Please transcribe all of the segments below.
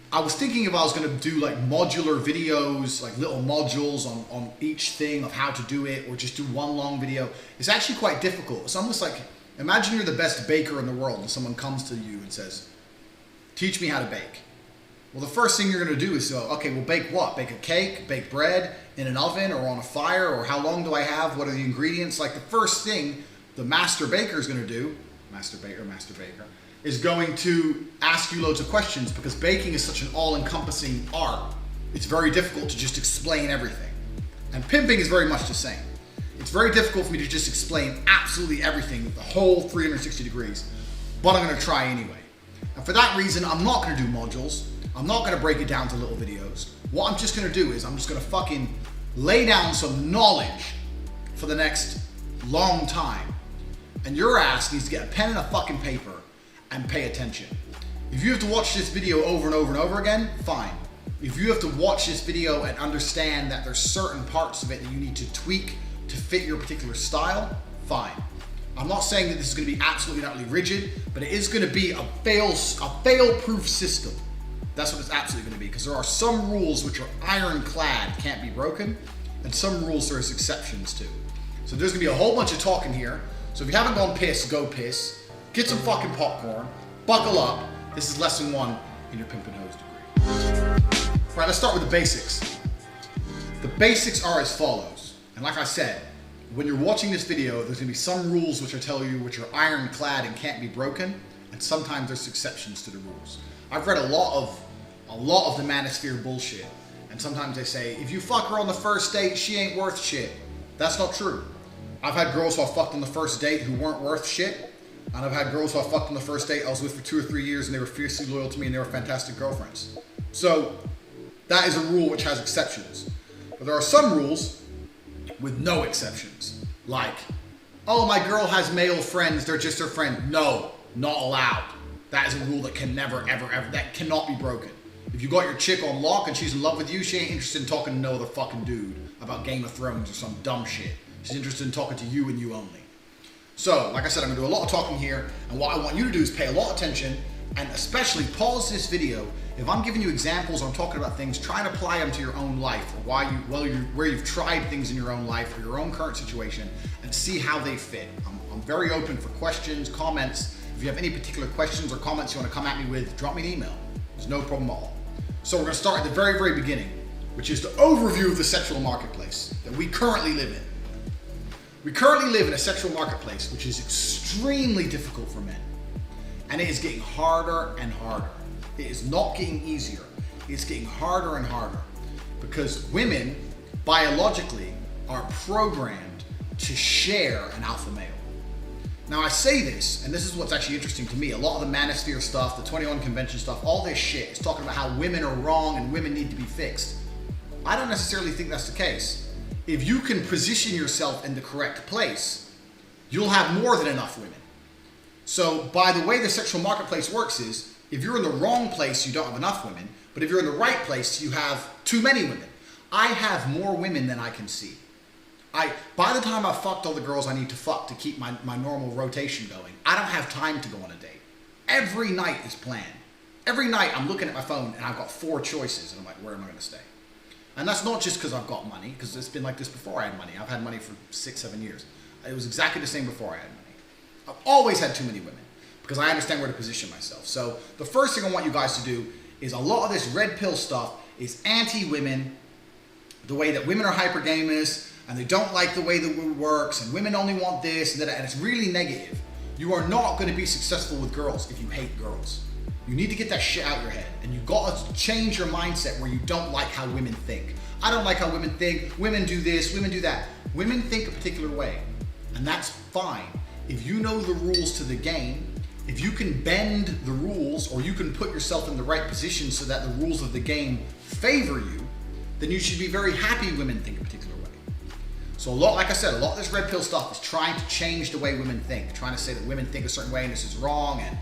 I was thinking if I was going to do like modular videos, like little modules on each thing of how to do it, or just do one long video. It's actually quite difficult. It's almost like, imagine you're the best baker in the world and someone comes to you and says, teach me how to bake. Well, the first thing you're going to do is go, okay, well, bake what? Bake a cake, bake bread in an oven or on a fire, or how long do I have? What are the ingredients? Like the first thing the master baker is going to do, master baker, is going to ask you loads of questions, because baking is such an all-encompassing art. It's very difficult to just explain everything. And pimping is very much the same. It's very difficult for me to just explain absolutely everything, the whole 360 degrees, but I'm going to try anyway. And for that reason, I'm not going to do modules. I'm not going to break it down to little videos. What I'm just going to do is I'm just going to fucking lay down some knowledge for the next long time. And your ass needs to get a pen and a fucking paper and pay attention. If you have to watch this video over and over and over again, fine. If you have to watch this video and understand that there's certain parts of it that you need to tweak to fit your particular style, fine. I'm not saying that this is going to be absolutely not really rigid, but it is going to be a fail-proof system. That's what it's absolutely going to be, because there are some rules which are ironclad, can't be broken, and some rules there's exceptions to. So there's going to be a whole bunch of talking here. So if you haven't gone piss, go piss. Get some fucking popcorn, buckle up. This is lesson 1 in your Pimp and Hose degree. All right, let's start with the basics. The basics are as follows. And like I said, when you're watching this video, there's gonna be some rules which I tell you which are ironclad and can't be broken, and sometimes there's exceptions to the rules. I've read a lot of the manosphere bullshit, and sometimes they say, if you fuck her on the first date, she ain't worth shit. That's not true. I've had girls who I fucked on the first date who weren't worth shit. And I've had girls who I fucked on the first date I was with for 2 or 3 years, and they were fiercely loyal to me, and they were fantastic girlfriends. So that is a rule which has exceptions. But there are some rules with no exceptions. Like, oh, my girl has male friends, they're just her friend. No, not allowed. That is a rule that can never, ever, ever, that cannot be broken. If you got your chick on lock and she's in love with you, she ain't interested in talking to no other fucking dude about Game of Thrones or some dumb shit. She's interested in talking to you and you only. So, like I said, I'm gonna do a lot of talking here, and what I want you to do is pay a lot of attention, and especially pause this video. If I'm giving you examples, or I'm talking about things, try and apply them to your own life, or where you've tried things in your own life, or your own current situation, and see how they fit. I'm very open for questions, comments. If you have any particular questions or comments you wanna come at me with, drop me an email. There's no problem at all. So we're gonna start at the very, very beginning, which is the overview of the sexual marketplace that we currently live in. We currently live in a sexual marketplace which is extremely difficult for men. And it is getting harder and harder. It is not getting easier. It's getting harder and harder. Because women, biologically, are programmed to share an alpha male. Now I say this, and this is what's actually interesting to me, a lot of the manosphere stuff, the 21 convention stuff, all this shit is talking about how women are wrong and women need to be fixed. I don't necessarily think that's the case. If you can position yourself in the correct place, you'll have more than enough women. So by the way the sexual marketplace works is, if you're in the wrong place, you don't have enough women, but if you're in the right place, you have too many women. I have more women than I can see. By the time I've fucked all the girls I need to fuck to keep my normal rotation going, I don't have time to go on a date. Every night is planned. Every night I'm looking at my phone and I've got 4 choices, and I'm like, where am I gonna stay? And that's not just because I've got money, because it's been like this before I had money. I've had money for 6, 7 years. It was exactly the same before I had money. I've always had too many women, because I understand where to position myself. So the first thing I want you guys to do is, a lot of this red pill stuff is anti-women, the way that women are hypergamous, and they don't like the way the world works, and women only want this and that, and it's really negative. You are not going to be successful with girls if you hate girls. You need to get that shit out of your head, and you got to change your mindset where you don't like how women think. I don't like how women think. Women do this, women do that. Women think a particular way, and that's fine. If you know the rules to the game, if you can bend the rules, or you can put yourself in the right position so that the rules of the game favor you, then you should be very happy women think a particular way. So like I said, a lot of this red pill stuff is trying to change the way women think, trying to say that women think a certain way and this is wrong, and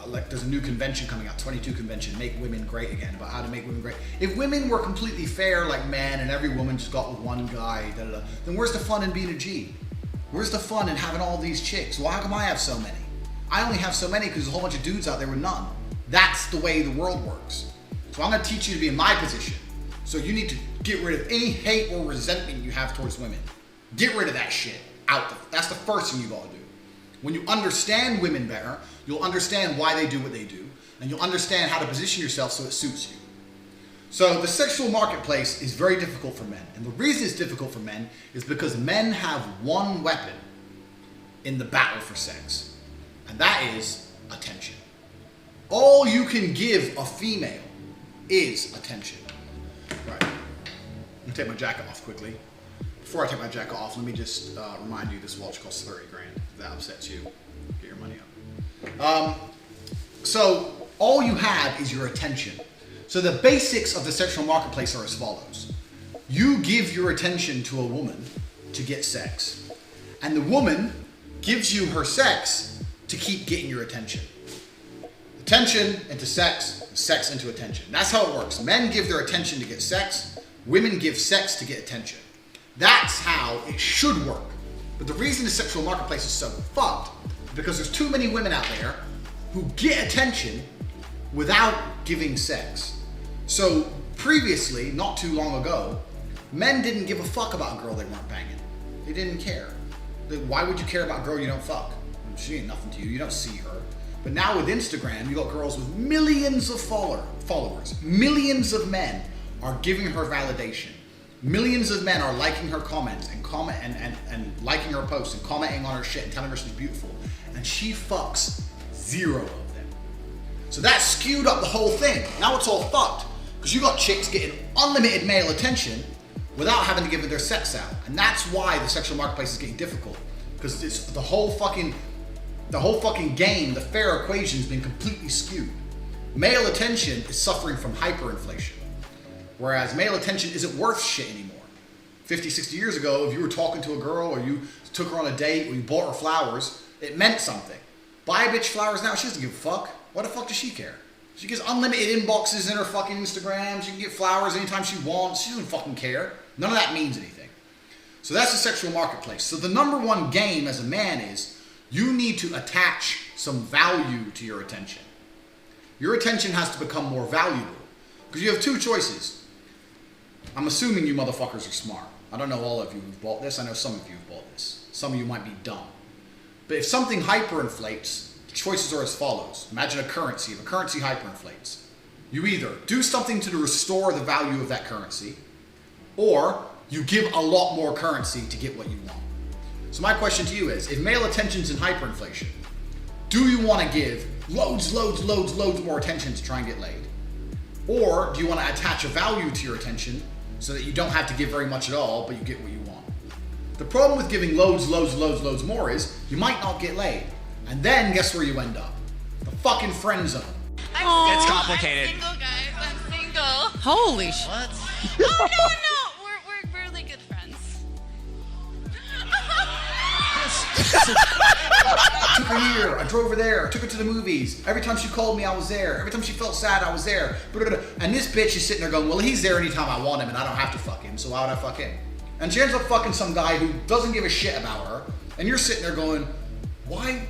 like there's a new convention coming out, 22 convention, Make Women Great Again, about how to make women great. If women were completely fair like men and every woman just got with one guy, then where's the fun in being a G? Where's the fun in having all these chicks? Well, how come I have so many? I only have so many because there's a whole bunch of dudes out there with none. That's the way the world works. So I'm gonna teach you to be in my position. So you need to get rid of any hate or resentment you have towards women. Get rid of that shit out. That's the first thing you gotta do. When you understand women better, you'll understand why they do what they do, and you'll understand how to position yourself so it suits you. So the sexual marketplace is very difficult for men. And the reason it's difficult for men is because men have one weapon in the battle for sex, and that is attention. All you can give a female is attention. Right. I'm gonna take my jacket off quickly. Before I take my jacket off, let me just remind you this watch costs 30 grand. If that upsets you, get your money up. So all you have is your attention. So the basics of the sexual marketplace are as follows. You give your attention to a woman to get sex, and the woman gives you her sex to keep getting your attention. Attention into sex, sex into attention. That's how it works. Men give their attention to get sex, women give sex to get attention. That's how it should work. But the reason the sexual marketplace is so fucked is because there's too many women out there who get attention without giving sex. So previously, not too long ago, men didn't give a fuck about a girl they weren't banging. They didn't care. Why would you care about a girl you don't fuck? She ain't nothing to you. You don't see her. But now with Instagram, you got girls with millions of followers. Millions of men are giving her validation. Millions of men are liking her comments and liking her posts and commenting on her shit and telling her she's beautiful. And she fucks 0 of them. So that skewed up the whole thing. Now it's all fucked. Because you got chicks getting unlimited male attention without having to give their sex out. And that's why the sexual marketplace is getting difficult. Because it's the whole fucking game, the fair equation has been completely skewed. Male attention is suffering from hyperinflation. Whereas male attention isn't worth shit anymore. 50, 60 years ago, if you were talking to a girl or you took her on a date or you bought her flowers, it meant something. Buy a bitch flowers now, she doesn't give a fuck. What the fuck does she care? She gets unlimited inboxes in her fucking Instagram. She can get flowers anytime she wants. She doesn't fucking care. None of that means anything. So that's the sexual marketplace. So the number one game as a man is you need to attach some value to your attention. Your attention has to become more valuable because you have two choices. I'm assuming you motherfuckers are smart. I don't know all of you who've bought this. I know some of you have bought this. Some of you might be dumb. But if something hyperinflates, the choices are as follows. Imagine a currency. If a currency hyperinflates, you either do something to restore the value of that currency, or you give a lot more currency to get what you want. So my question to you is, if male attention's in hyperinflation, do you want to give loads more attention to try and get laid? Or do you want to attach a value to your attention so that you don't have to give very much at all, but you get what you want? The problem with giving loads more is you might not get laid. And then guess where you end up? The fucking friend zone. It's complicated. I'm single, guys. I'm single. Holy shit. What? Oh, no. We're really good friends. I took her here, I drove her there, I took her to the movies. Every time she called me, I was there. Every time she felt sad, I was there. And this bitch is sitting there going, well, he's there anytime I want him and I don't have to fuck him, so why would I fuck him? And she ends up fucking some guy who doesn't give a shit about her, and you're sitting there going, why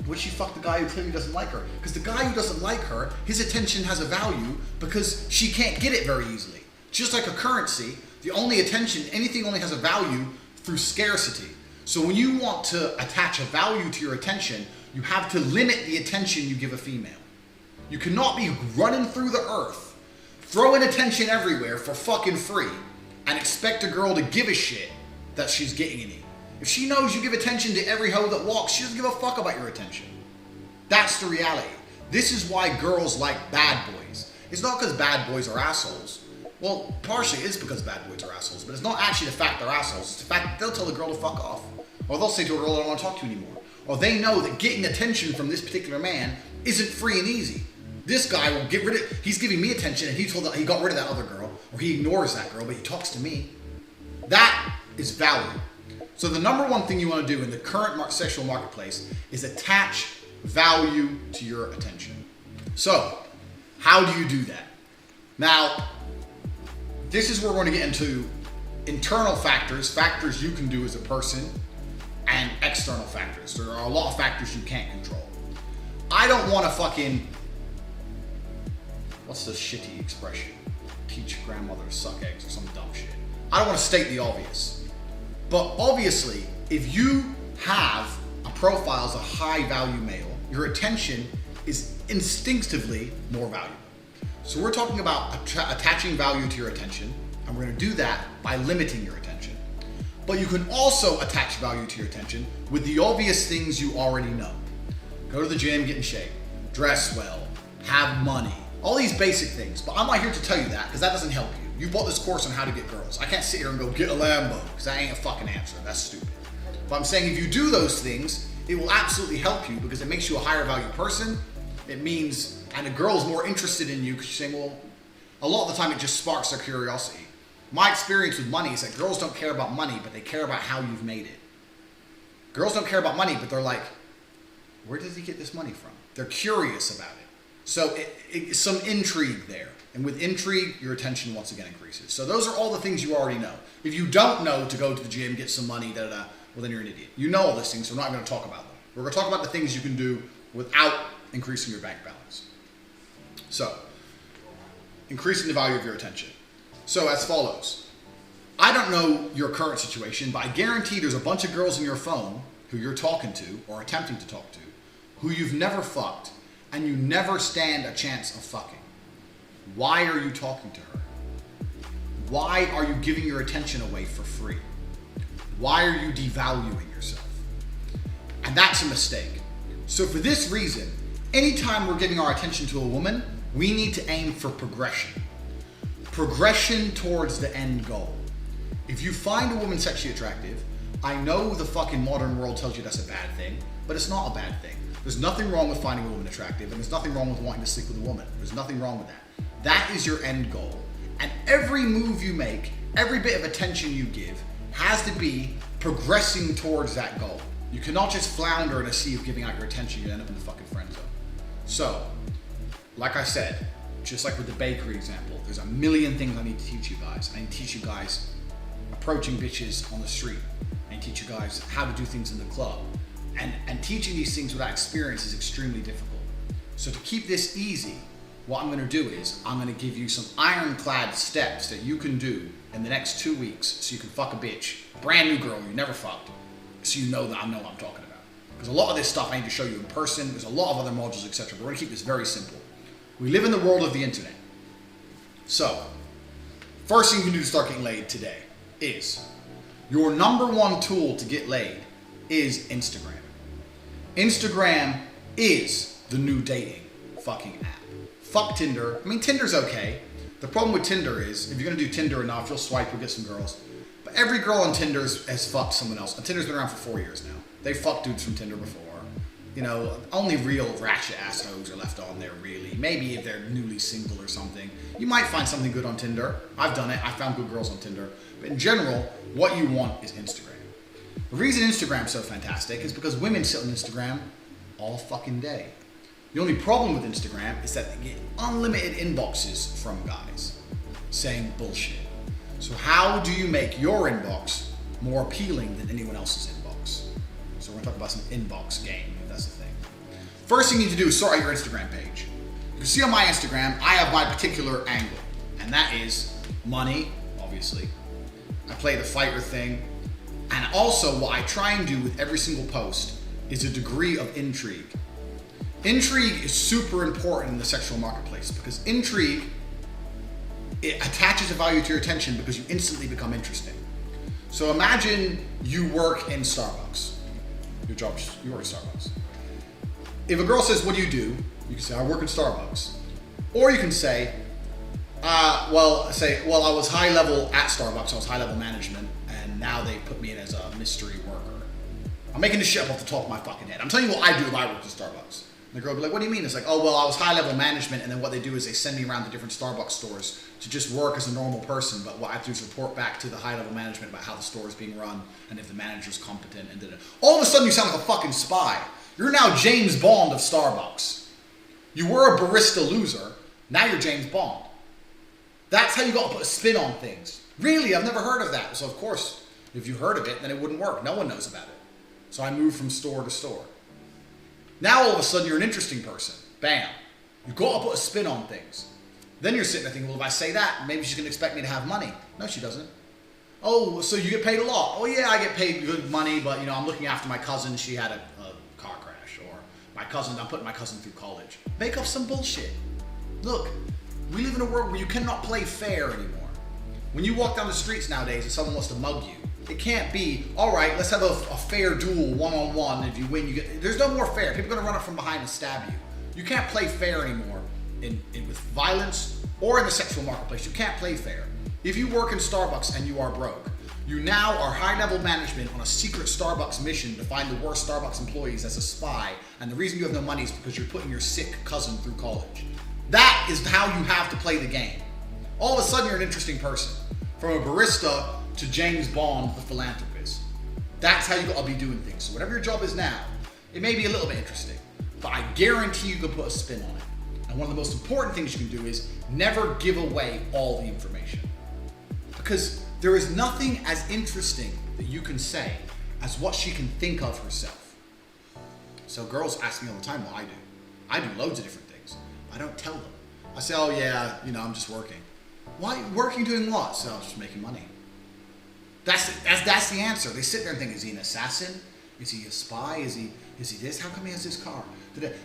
would she fuck the guy who clearly doesn't like her? Because the guy who doesn't like her, his attention has a value because she can't get it very easily. Just like a currency, the only attention, anything only has a value through scarcity. So when you want to attach a value to your attention, you have to limit the attention you give a female. You cannot be running through the earth, throwing attention everywhere for fucking free, and expect a girl to give a shit that she's getting any. If she knows you give attention to every hoe that walks, she doesn't give a fuck about your attention. That's the reality. This is why girls like bad boys. It's not because bad boys are assholes. Well, partially it is because bad boys are assholes, but it's not actually the fact they're assholes. It's the fact that they'll tell the girl to fuck off. Or they'll say to a girl, I don't want to talk to you anymore. Or they know that getting attention from this particular man isn't free and easy. This guy will get rid of, he's giving me attention and he got rid of that other girl, or he ignores that girl, but he talks to me. That is value. So the number one thing you want to do in the current sexual marketplace is attach value to your attention. So, how do you do that? Now, this is where we're going to get into internal factors, factors you can do as a person, and external factors. There are a lot of factors you can't control. I don't want to fucking... what's the shitty expression? Teach your grandmother to suck eggs or some dumb shit. I don't want to state the obvious. But obviously, if you have a profile as a high value male, your attention is instinctively more valuable. So we're talking about attaching value to your attention, and we're going to do that by limiting your attention. But you can also attach value to your attention with the obvious things you already know. Go to the gym, get in shape, dress well, have money, all these basic things. But I'm not here to tell you that because that doesn't help you. You bought this course on how to get girls. I can't sit here and go get a Lambo because that ain't a fucking answer. That's stupid. But I'm saying if you do those things, it will absolutely help you because it makes you a higher value person. It means, and a girl's more interested in you because you're saying, well, a lot of the time it just sparks their curiosity. My experience with money is that girls don't care about money, but they care about how you've made it. Girls don't care about money, but they're like, where does he get this money from? They're curious about it. So it's some intrigue there. And with intrigue, your attention once again increases. So those are all the things you already know. If you don't know to go to the gym, get some money, well then you're an idiot. You know all these things, so we're not going to talk about them. We're going to talk about the things you can do without increasing your bank balance. So, increasing the value of your attention. So as follows. I don't know your current situation, but I guarantee there's a bunch of girls in your phone who you're talking to or attempting to talk to who you've never fucked and you never stand a chance of fucking. Why are you talking to her? Why are you giving your attention away for free? Why are you devaluing yourself? And that's a mistake. So for this reason, anytime we're giving our attention to a woman, we need to aim for progression. Progression towards the end goal. If you find a woman sexually attractive, I know the fucking modern world tells you that's a bad thing, but it's not a bad thing. There's nothing wrong with finding a woman attractive, and there's nothing wrong with wanting to sleep with a woman. There's nothing wrong with that. That is your end goal. And every move you make, every bit of attention you give, has to be progressing towards that goal. You cannot just flounder in a sea of giving out your attention, you end up in the fucking friend zone. So, like I said, just like with the bakery example, there's a million things I need to teach you guys. I need to teach you guys approaching bitches on the street. I need to teach you guys how to do things in the club. And teaching these things without experience is extremely difficult. So to keep this easy, what I'm gonna do is I'm gonna give you some ironclad steps that you can do in the next 2 weeks so you can fuck a bitch, brand new girl you never fucked, so you know that I know what I'm talking about. Because a lot of this stuff I need to show you in person. There's a lot of other modules, etc. But we're gonna keep this very simple. We live in the world of the internet. So, first thing you can do to start getting laid today is your number one tool to get laid is Instagram. Instagram is the new dating fucking app. Fuck Tinder. I mean, Tinder's okay. The problem with Tinder is, if you're gonna do Tinder enough, you'll swipe, you'll get some girls. But every girl on Tinder has fucked someone else. And Tinder's been around for 4 years now. They fucked dudes from Tinder before. You know, only real ratchet assholes are left on there, really. Maybe if they're newly single or something. You might find something good on Tinder. I've done it. I found good girls on Tinder. But in general, what you want is Instagram. The reason Instagram's so fantastic is because women sit on Instagram all fucking day. The only problem with Instagram is that they get unlimited inboxes from guys saying bullshit. So how do you make your inbox more appealing than anyone else's inbox? So we're gonna talk about some inbox game, if that's the thing. First thing you need to do is sort out your Instagram page. You can see on my Instagram, I have my particular angle, and that is money, obviously. I play the fighter thing, and also what I try and do with every single post is a degree of intrigue. Intrigue is super important in the sexual marketplace because intrigue, it attaches a value to your attention because you instantly become interesting. So imagine you work in Starbucks. You work at Starbucks. If a girl says, what do? You can say, I work in Starbucks. Or you can say, I was high level at Starbucks, I was high level management, and now they put me in as a mystery worker. I'm making this shit up off the top of my fucking head. I'm telling you what I do if I worked at Starbucks. And the girl will be like, what do you mean? It's like, I was high level management, and then what they do is they send me around to different Starbucks stores to just work as a normal person, but what I have to do is report back to the high level management about how the store is being run, and if the manager's competent, and all of a sudden you sound like a fucking spy. You're now James Bond of Starbucks. You were a barista loser, now you're James Bond. That's how you got to put a spin on things. Really, I've never heard of that. So of course, if you heard of it, then it wouldn't work. No one knows about it. So I moved from store to store. Now all of a sudden you're an interesting person. Bam. You've got to put a spin on things. Then you're sitting there thinking, well, if I say that, maybe she's gonna expect me to have money. No, she doesn't. Oh, so you get paid a lot. Oh yeah, I get paid good money, but you know, I'm looking after my cousin, she had a car crash, or my cousin, I'm putting my cousin through college. Make up some bullshit. Look, we live in a world where you cannot play fair anymore. When you walk down the streets nowadays and someone wants to mug you, it can't be, all right, let's have a fair duel, one-on-one. If you win, you get, there's no more fair. People are gonna run up from behind and stab you. You can't play fair anymore with violence or in the sexual marketplace. You can't play fair. If you work in Starbucks and you are broke, you now are high-level management on a secret Starbucks mission to find the worst Starbucks employees as a spy, and the reason you have no money is because you're putting your sick cousin through college. That is how you have to play the game. All of a sudden, you're an interesting person. From a barista to James Bond, the philanthropist. That's how you gotta be doing things. So whatever your job is now, it may be a little bit interesting, but I guarantee you can put a spin on it. And one of the most important things you can do is never give away all the information. Because there is nothing as interesting that you can say as what she can think of herself. So girls ask me all the time what I do. I do loads of different things. I don't tell them. I say, oh yeah, you know, I'm just working. Why working doing what? So I'm just making money. That's the answer. They sit there and think, is he an assassin? Is he a spy? Is he this? How come he has this car?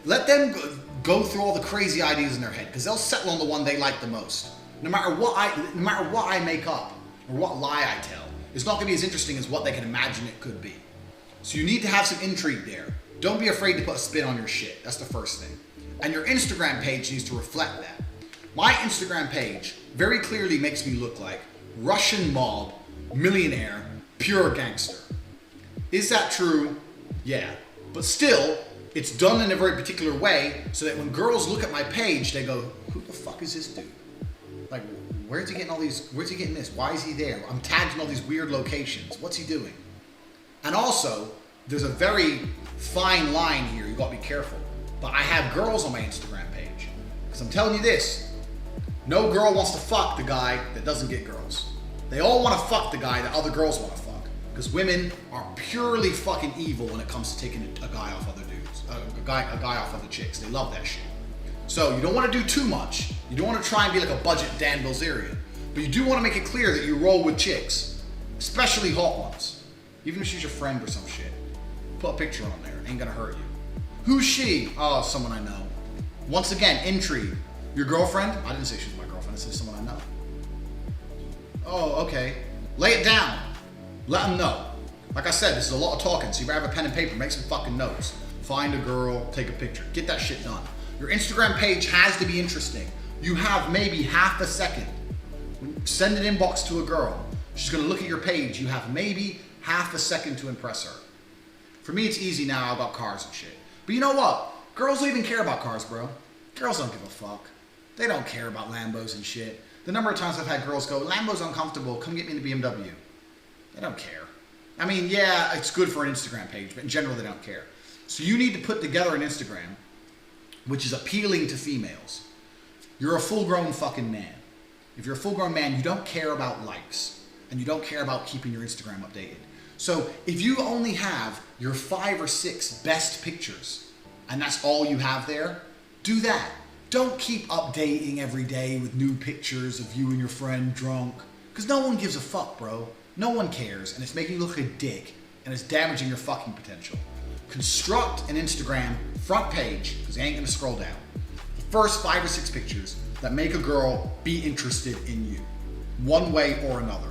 Let them go through all the crazy ideas in their head, because they'll settle on the one they like the most. No matter what I make up or what lie I tell, it's not going to be as interesting as what they can imagine it could be. So you need to have some intrigue there. Don't be afraid to put a spin on your shit. That's the first thing. And your Instagram page needs to reflect that. My Instagram page very clearly makes me look like Russian mob, millionaire, pure gangster. Is that true? Yeah. But still, it's done in a very particular way so that when girls look at my page, they go, who the fuck is this dude? Like, where's he getting this? Why is he there? I'm tagged in all these weird locations. What's he doing? And also, there's a very fine line here. You gotta be careful. But I have girls on my Instagram page. Because I'm telling you this, no girl wants to fuck the guy that doesn't get girls. They all want to fuck the guy that other girls want to fuck. Because women are purely fucking evil when it comes to taking a guy off other dudes. A guy off other chicks. They love that shit. So you don't want to do too much. You don't want to try and be like a budget Dan Bilzerian. But you do want to make it clear that you roll with chicks. Especially hot ones. Even if she's your friend or some shit. Put a picture on there. Ain't gonna hurt you. Who's she? Oh, someone I know. Once again, intrigue. Your girlfriend? I didn't say she was my girlfriend. I said someone I know. Oh, okay. Lay it down. Let them know. Like I said, this is a lot of talking, so you better have a pen and paper, make some fucking notes. Find a girl, take a picture. Get that shit done. Your Instagram page has to be interesting. You have maybe half a second. Send an inbox to a girl. She's gonna look at your page. You have maybe half a second to impress her. For me, it's easy now about cars and shit. But you know what? Girls don't even care about cars, bro. Girls don't give a fuck. They don't care about Lambos and shit. The number of times I've had girls go, Lambo's uncomfortable, come get me in the BMW. They don't care. I mean, yeah, it's good for an Instagram page, but in general, they don't care. So you need to put together an Instagram which is appealing to females. You're a full-grown fucking man. If you're a full-grown man, you don't care about likes, and you don't care about keeping your Instagram updated. So if you only have your 5 or 6 best pictures, and that's all you have there, do that. Don't keep updating every day with new pictures of you and your friend drunk. Because no one gives a fuck, bro. No one cares, and it's making you look like a dick, and it's damaging your fucking potential. Construct an Instagram front page, because you ain't gonna scroll down. The first 5 or 6 pictures that make a girl be interested in you, one way or another.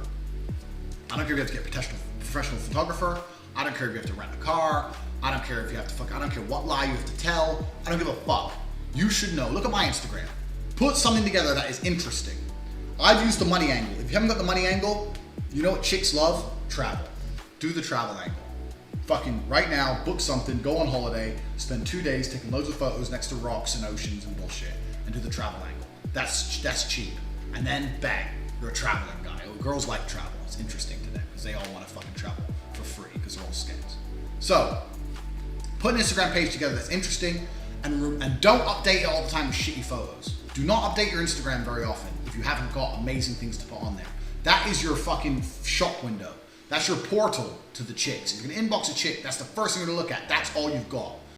I don't care if you have to get a professional photographer. I don't care if you have to rent a car. I don't care if you have to fuck. I don't care what lie you have to tell. I don't give a fuck. You should know. Look at my Instagram. Put something together that is interesting. I've used the money angle. If you haven't got the money angle, you know what chicks love? Travel. Do the travel angle. Fucking right now, book something, go on holiday, spend 2 days taking loads of photos next to rocks and oceans and bullshit, and do the travel angle. That's cheap. And then bang, you're a traveling guy. Oh, girls like travel. It's interesting to them because they all want to fucking travel for free because they're all skins. So, put an Instagram page together that's interesting, and don't update it all the time with shitty photos. Do not update your Instagram very often if you haven't got amazing things to put on there. That is your fucking shop window. That's your portal to the chicks. If you're gonna inbox a chick, that's the first thing you're gonna look at. That's all you've got.